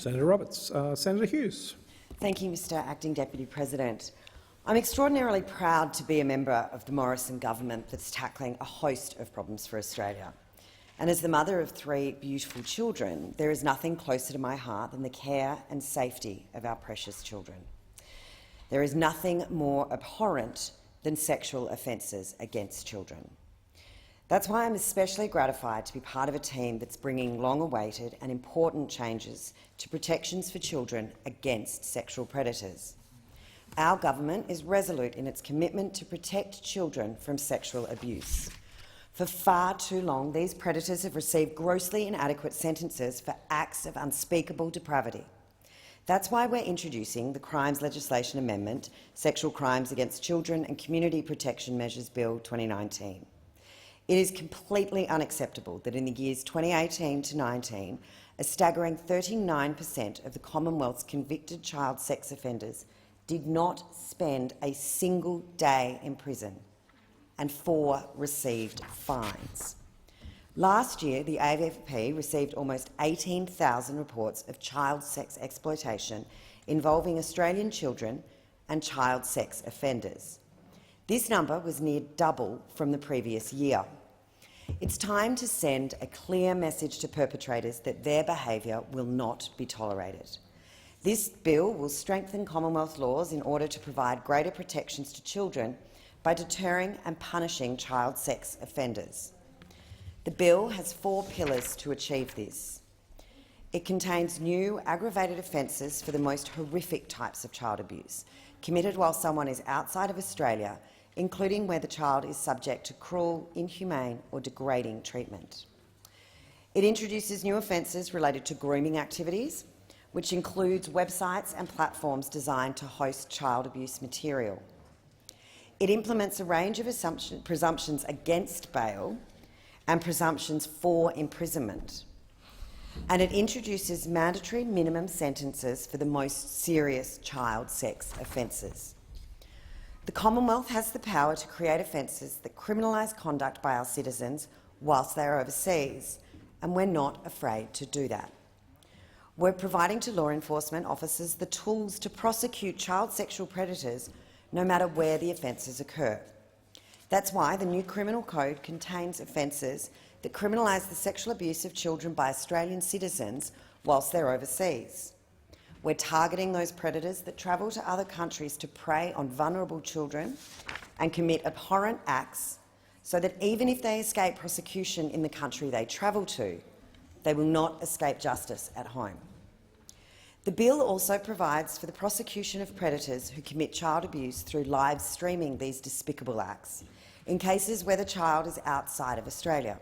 Senator Roberts. Senator Hughes. Thank you, Mr Acting Deputy President. I'm extraordinarily proud to be a member of the Morrison government that's tackling a host of problems for Australia. And as the mother of 3 beautiful children, there is nothing closer to my heart than the care and safety of our precious children. There is nothing more abhorrent than sexual offences against children. That's why I'm especially gratified to be part of a team that's bringing long-awaited and important changes to protections for children against sexual predators. Our government is resolute in its commitment to protect children from sexual abuse. For far too long, these predators have received grossly inadequate sentences for acts of unspeakable depravity. That's why we're introducing the Crimes Legislation Amendment, Sexual Crimes Against Children and Community Protection Measures Bill 2019. It is completely unacceptable that in the years 2018 to 19, a staggering 39% of the Commonwealth's convicted child sex offenders did not spend a single day in prison, and 4 received fines. Last year, the AFP received almost 18,000 reports of child sex exploitation involving Australian children and child sex offenders. This number was near double from the previous year. It's time to send a clear message to perpetrators that their behaviour will not be tolerated. This bill will strengthen Commonwealth laws in order to provide greater protections to children by deterring and punishing child sex offenders. The bill has 4 pillars to achieve this. It contains new aggravated offences for the most horrific types of child abuse, committed while someone is outside of Australia, including where the child is subject to cruel, inhumane or degrading treatment. It introduces new offences related to grooming activities, which includes websites and platforms designed to host child abuse material. It implements a range of presumptions against bail and presumptions for imprisonment. And it introduces mandatory minimum sentences for the most serious child sex offences. The Commonwealth has the power to create offences that criminalise conduct by our citizens whilst they are overseas, and we're not afraid to do that. We're providing to law enforcement officers the tools to prosecute child sexual predators no matter where the offences occur. That's why the new criminal code contains offences that criminalise the sexual abuse of children by Australian citizens whilst they're overseas. We're targeting those predators that travel to other countries to prey on vulnerable children and commit abhorrent acts so that even if they escape prosecution in the country they travel to, they will not escape justice at home. The bill also provides for the prosecution of predators who commit child abuse through live streaming these despicable acts in cases where the child is outside of Australia.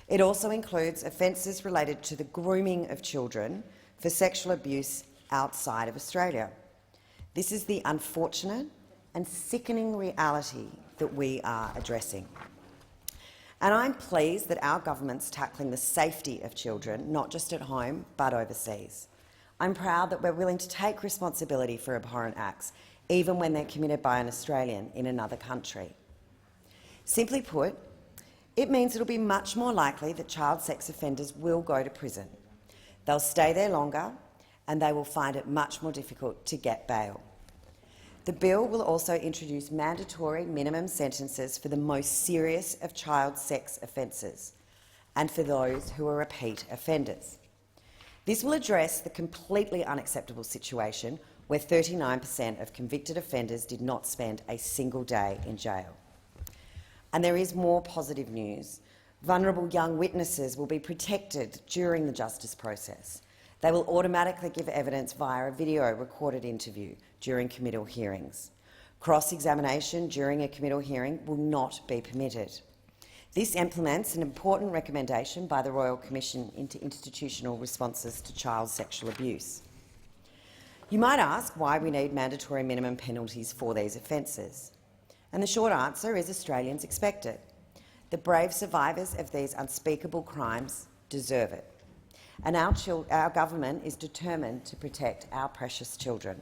It also includes offences related to the grooming of children for sexual abuse outside of Australia. This is the unfortunate and sickening reality that we are addressing. And I'm pleased that our government's tackling the safety of children, not just at home but overseas. I'm proud that we're willing to take responsibility for abhorrent acts, even when they're committed by an Australian in another country. Simply put, it means it'll be much more likely that child sex offenders will go to prison. They'll stay there longer, and they will find it much more difficult to get bail. The bill will also introduce mandatory minimum sentences for the most serious of child sex offences and for those who are repeat offenders. This will address the completely unacceptable situation where 39% of convicted offenders did not spend a single day in jail. And there is more positive news. Vulnerable young witnesses will be protected during the justice process. They will automatically give evidence via a video recorded interview during committal hearings. Cross-examination during a committal hearing will not be permitted. This implements an important recommendation by the Royal Commission into Institutional Responses to Child Sexual Abuse. You might ask why we need mandatory minimum penalties for these offences. And the short answer is Australians expect it. The brave survivors of these unspeakable crimes deserve it. And our government is determined to protect our precious children.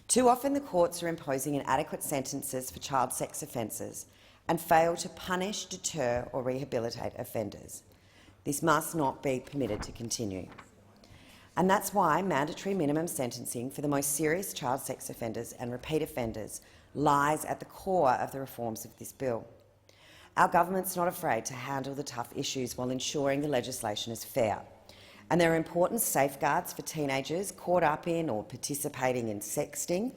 Too often the courts are imposing inadequate sentences for child sex offences and fail to punish, deter or rehabilitate offenders. This must not be permitted to continue. And that's why mandatory minimum sentencing for the most serious child sex offenders and repeat offenders lies at the core of the reforms of this bill. Our government's not afraid to handle the tough issues while ensuring the legislation is fair. And there are important safeguards for teenagers caught up in or participating in sexting.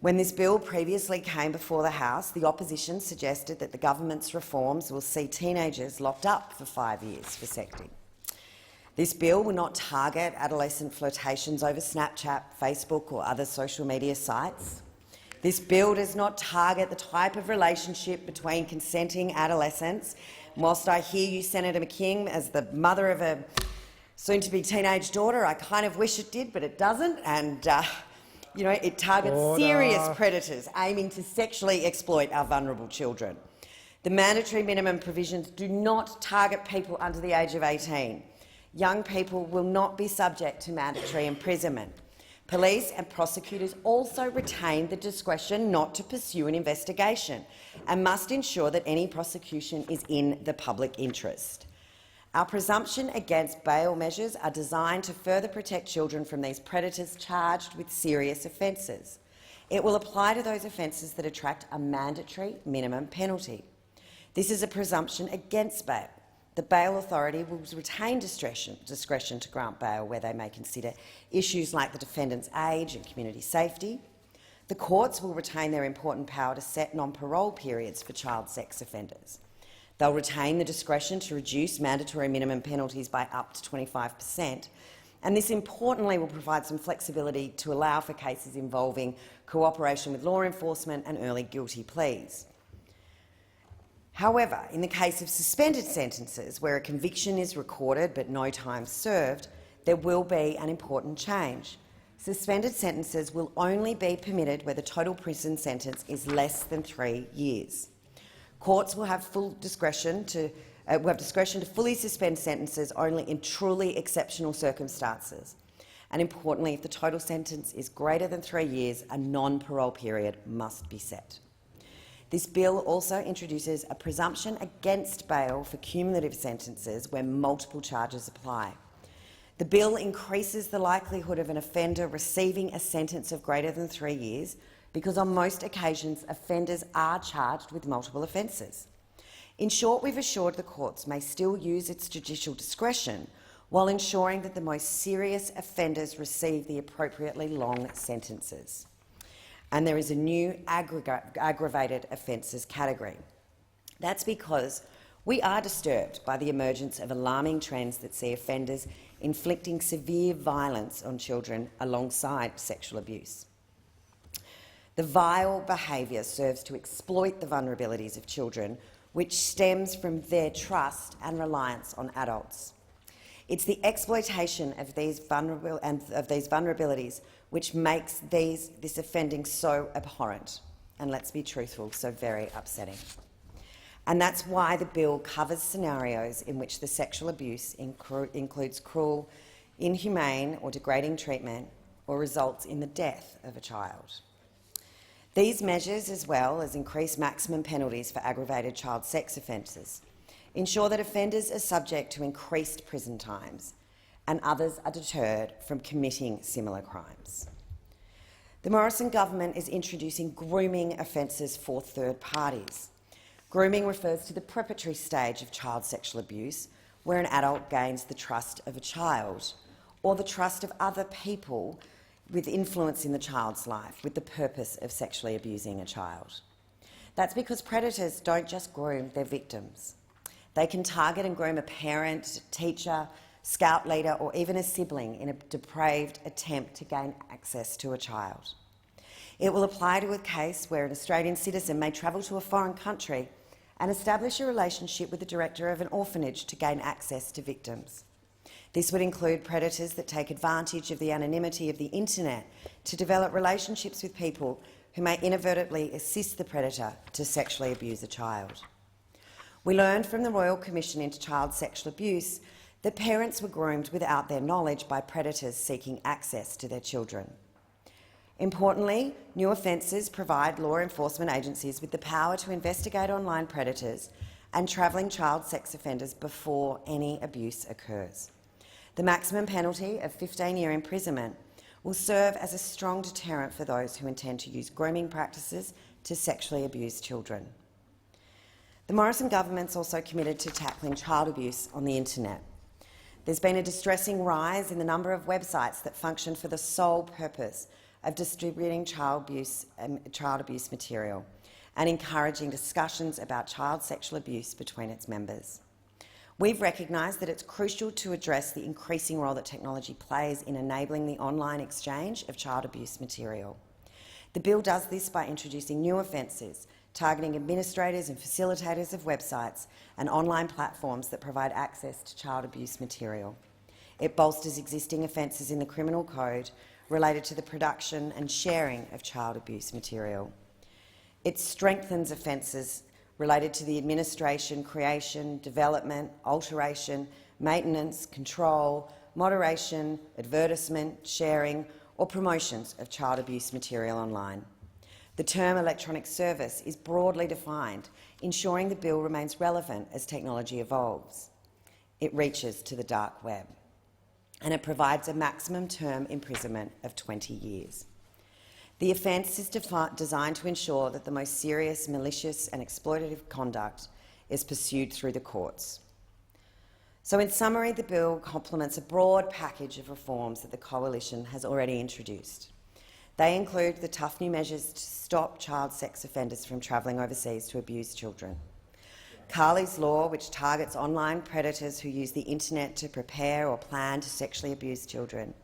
When this bill previously came before the House, the opposition suggested that the government's reforms will see teenagers locked up for 5 years for sexting. This bill will not target adolescent flirtations over Snapchat, Facebook or other social media sites. This bill does not target the type of relationship between consenting adolescents. And whilst I hear you, Senator McKim, as the mother of a soon-to-be teenage daughter, I kind of wish it did, but it doesn't. And it targets serious predators aiming to sexually exploit our vulnerable children. The mandatory minimum provisions do not target people under the age of 18. Young people will not be subject to mandatory imprisonment. Police and prosecutors also retain the discretion not to pursue an investigation and must ensure that any prosecution is in the public interest. Our presumption against bail measures are designed to further protect children from these predators charged with serious offences. It will apply to those offences that attract a mandatory minimum penalty. This is a presumption against bail. The bail authority will retain discretion to grant bail where they may consider issues like the defendant's age and community safety. The courts will retain their important power to set non-parole periods for child sex offenders. They'll retain the discretion to reduce mandatory minimum penalties by up to 25%, and this importantly will provide some flexibility to allow for cases involving cooperation with law enforcement and early guilty pleas. However, in the case of suspended sentences, where a conviction is recorded but no time served, there will be an important change. Suspended sentences will only be permitted where the total prison sentence is less than 3 years. Courts will have discretion to fully suspend sentences only in truly exceptional circumstances. And importantly, if the total sentence is greater than 3 years, a non-parole period must be set. This bill also introduces a presumption against bail for cumulative sentences where multiple charges apply. The bill increases the likelihood of an offender receiving a sentence of greater than 3 years because on most occasions offenders are charged with multiple offences. In short, we've assured the courts may still use its judicial discretion while ensuring that the most serious offenders receive the appropriately long sentences. And there is a new aggravated offences category. That's because we are disturbed by the emergence of alarming trends that see offenders inflicting severe violence on children alongside sexual abuse. The vile behaviour serves to exploit the vulnerabilities of children, which stems from their trust and reliance on adults. It's the exploitation of these vulnerabilities which makes this offending so abhorrent and, let's be truthful, so very upsetting. And that's why the bill covers scenarios in which the sexual abuse includes cruel, inhumane or degrading treatment or results in the death of a child. These measures, as well as increased maximum penalties for aggravated child sex offences, ensure that offenders are subject to increased prison times and others are deterred from committing similar crimes. The Morrison government is introducing grooming offences for third parties. Grooming refers to the preparatory stage of child sexual abuse, where an adult gains the trust of a child or the trust of other people with influence in the child's life with the purpose of sexually abusing a child. That's because predators don't just groom their victims. They can target and groom a parent, teacher, scout leader or even a sibling in a depraved attempt to gain access to a child. It will apply to a case where an Australian citizen may travel to a foreign country and establish a relationship with the director of an orphanage to gain access to victims. This would include predators that take advantage of the anonymity of the internet to develop relationships with people who may inadvertently assist the predator to sexually abuse a child. We learned from the Royal Commission into Child Sexual Abuse that parents were groomed without their knowledge by predators seeking access to their children. Importantly, new offences provide law enforcement agencies with the power to investigate online predators and travelling child sex offenders before any abuse occurs. The maximum penalty of 15-year imprisonment will serve as a strong deterrent for those who intend to use grooming practices to sexually abuse children. The Morrison government's also committed to tackling child abuse on the internet. There's been a distressing rise in the number of websites that function for the sole purpose of distributing child abuse material and encouraging discussions about child sexual abuse between its members. We've recognised that it's crucial to address the increasing role that technology plays in enabling the online exchange of child abuse material. The bill does this by introducing new offences, targeting administrators and facilitators of websites and online platforms that provide access to child abuse material. It bolsters existing offences in the Criminal Code related to the production and sharing of child abuse material. It strengthens offences related to the administration, creation, development, alteration, maintenance, control, moderation, advertisement, sharing or promotions of child abuse material online. The term electronic service is broadly defined, ensuring the bill remains relevant as technology evolves. It reaches to the dark web, and it provides a maximum term imprisonment of 20 years. The offence is designed to ensure that the most serious, malicious and exploitative conduct is pursued through the courts. So in summary, the bill complements a broad package of reforms that the Coalition has already introduced. They include the tough new measures to stop child sex offenders from travelling overseas to abuse children, Carly's Law, which targets online predators who use the internet to prepare or plan to sexually abuse children,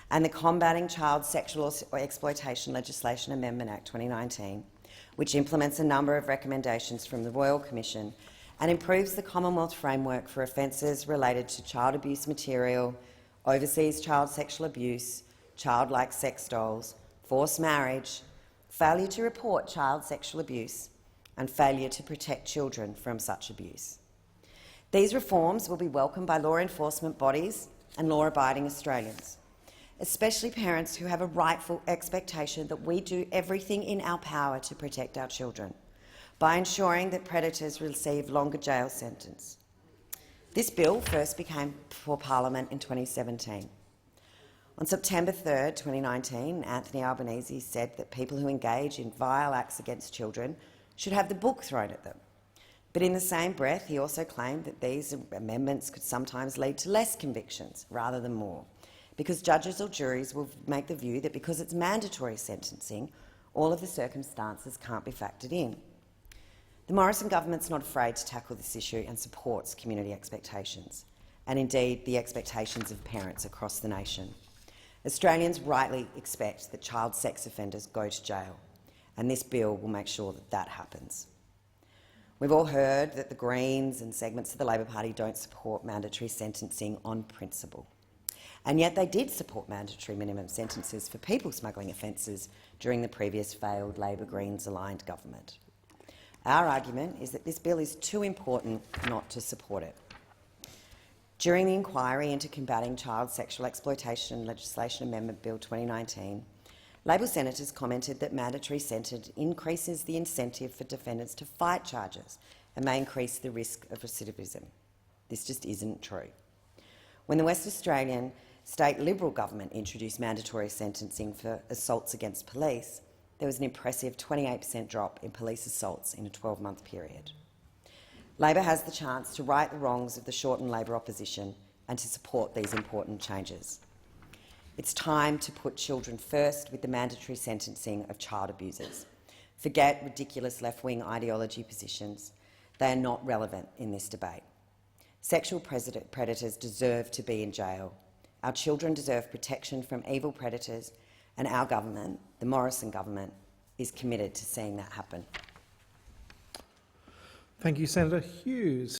and the Combating Child Sexual Exploitation Legislation Amendment Act 2019, which implements a number of recommendations from the Royal Commission and improves the Commonwealth framework for offences related to child abuse material, overseas child sexual abuse, child-like sex dolls, forced marriage, failure to report child sexual abuse, and failure to protect children from such abuse. These reforms will be welcomed by law enforcement bodies and law-abiding Australians, especially parents who have a rightful expectation that we do everything in our power to protect our children by ensuring that predators receive longer jail sentences. This bill first became before Parliament in 2017. On September 3, 2019, Anthony Albanese said that people who engage in vile acts against children should have the book thrown at them. But in the same breath, he also claimed that these amendments could sometimes lead to less convictions rather than more, because judges or juries will make the view that because it's mandatory sentencing, all of the circumstances can't be factored in. The Morrison government's not afraid to tackle this issue and supports community expectations, and indeed the expectations of parents across the nation. Australians rightly expect that child sex offenders go to jail, and this bill will make sure that that happens. We've all heard that the Greens and segments of the Labor Party don't support mandatory sentencing on principle, and yet they did support mandatory minimum sentences for people smuggling offences during the previous failed Labor-Greens-aligned government. Our argument is that this bill is too important not to support it. During the inquiry into combating child sexual exploitation legislation amendment Bill 2019, Labor senators commented that mandatory sentence increases the incentive for defendants to fight charges and may increase the risk of recidivism. This just isn't true. When the West Australian state Liberal government introduced mandatory sentencing for assaults against police, there was an impressive 28% drop in police assaults in a 12-month period. Labor has the chance to right the wrongs of the shortened Labor opposition and to support these important changes. It's time to put children first with the mandatory sentencing of child abusers. Forget ridiculous left-wing ideology positions. They are not relevant in this debate. Sexual predators deserve to be in jail. Our children deserve protection from evil predators, and our government, the Morrison government, is committed to seeing that happen. Thank you, Senator Hughes.